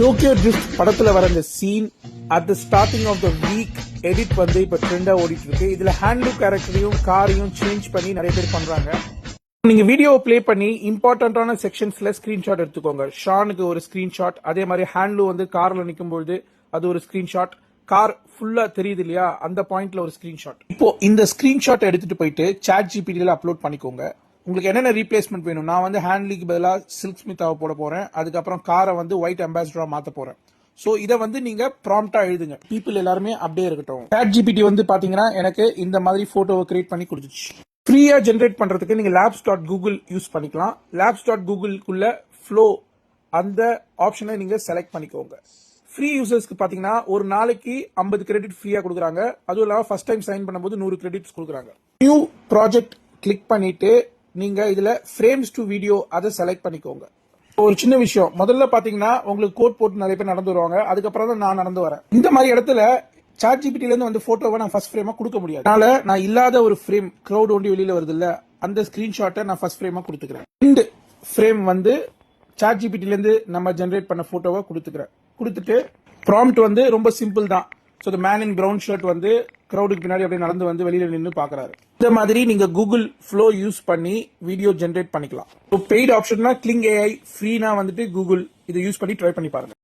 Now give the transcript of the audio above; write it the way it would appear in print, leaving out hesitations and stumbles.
Tokyo drift படத்துல வர இந்த scene at the starting of the week edit வந்து இப்ப ட்ரெண்டா ஓடிட்டு இருக்கு. இதுல ஹேண்ட்லூ கேரக்டரையும் காரையும் சேஞ்ச் பண்ணி நிறைய பேர் பண்றாங்க. நீங்க வீடியோ பிளே பண்ணி இம்பார்ட்டன்டான செக்ஷன்ஸ்ல ஸ்கிரீன்ஷாட் எடுத்துக்கோங்க. ஷானுக்கு ஒரு ஸ்கிரீன்ஷாட், அதே மாதிரி ஹேண்ட்லூ வந்து கார்ல நிக்கும் பொழுது அது ஒரு ஸ்கிரீன்ஷாட், கார் ஃபுல்லா தெரியுது இல்லையா அந்த பாயிண்ட்ல ஒரு ஸ்கிரீன்ஷாட். இப்போ இந்த ஸ்கிரீன்ஷாட் எடுத்துட்டு போயிட்டு சாட் ஜிபிடில அப்லோட் பண்ணிக்கோங்க. உங்களுக்கு என்னென்ன ரீப்ளேஸ்மெண்ட் வேணும்? நான் வந்து ஹேண்ட்லிக்கு பதிலாக சில்க் ஸ்மித்தாவை போட போறேன். அதுக்கப்புறம் காரை வந்து ஒயிட் அம்பாசிடரா மாத்த போறேன். சோ இதை வந்து நீங்க ப்ராம்ப்டா எழுதுங்க. பீப்புள் எல்லாருமே அப்படியே இருக்கட்டும். சாட் ஜிபிடி வந்து பாத்தீங்கன்னா எனக்கு இந்த மாதிரி போட்டோவை கிரியேட் பண்ணி கொடுத்துச்சு. ஃப்ரீயா ஜென்ரேட் பண்றதுக்கு நீங்க labs.google யூஸ் பண்ணிக்கலாம். labs.googleக்குள்ள ஃப்ளோ அந்த ஆப்ஷனை நீங்க செலக்ட் பண்ணிக்கோங்க. ஃப்ரீ யூசர்ஸ்க்கு பாத்தீங்கன்னா ஒரு நாளைக்கு 50 கிரெடிட் ஃப்ரீயா கொடுக்குறாங்க. அதுவும் இல்லாம ஃபர்ஸ்ட் டைம் சைன் பண்ணும்போது 100 கிரெடிட்ஸ் கொடுக்குறாங்க. நியூ ப்ராஜெக்ட் கிளிக் பண்ணிட்டு நீங்க இதுல ஃப்ரேம்ஸ் டு வீடியோ அதை செலக்ட் பண்ணிக்கோங்க. ஒரு சின்ன விஷயம், முதல்ல பாத்தீங்கன்னா உங்களுக்கு கோட் போட்டு நிறைய பேர் நடந்து வருவாங்க. அதுக்கப்புறம் தான் நான் நடந்து வரேன். இந்த மாதிரி இடத்துல சாட் ஜிபிடில இருந்து வந்து போட்டோவை நான் ஃபர்ஸ்ட் ஃப்ரேமா கொடுக்க முடியாது. அதனால நான் இல்லாத ஒரு ஃப்ரேம் கிரௌட் ஒண்டி வெளியில வருது இல்ல, அந்த ஸ்கிரீன்ஷாட்டை நான் ஃபர்ஸ்ட் ஃப்ரேமா கொடுத்துக்கிறேன். இந்த ஃப்ரேம் வந்து சாட் ஜிபிடில இருந்து நம்ம ஜெனரேட் பண்ண போட்டோவை கொடுத்துக்கிறேன். கொடுத்துட்டு ப்ராம்ப்ட் வந்து ரொம்ப சிம்பிள் தான். So man in brown shirt வந்து கிரௌடுக்கு பின்னாடி அப்படியே நடந்து வந்து வெளியில நின்று பாக்குறாரு. இந்த மாதிரி நீங்க கூகுள் ஃப்ளோ யூஸ் பண்ணி வீடியோ ஜெனரேட் பண்ணிக்கலாம். பெய்ட் ஆப்ஷன்னா கிளிங் ஏஐ, ஃப்ரீனா வந்துட்டு கூகுள். இதை யூஸ் பண்ணி ட்ரை பண்ணி பாருங்க.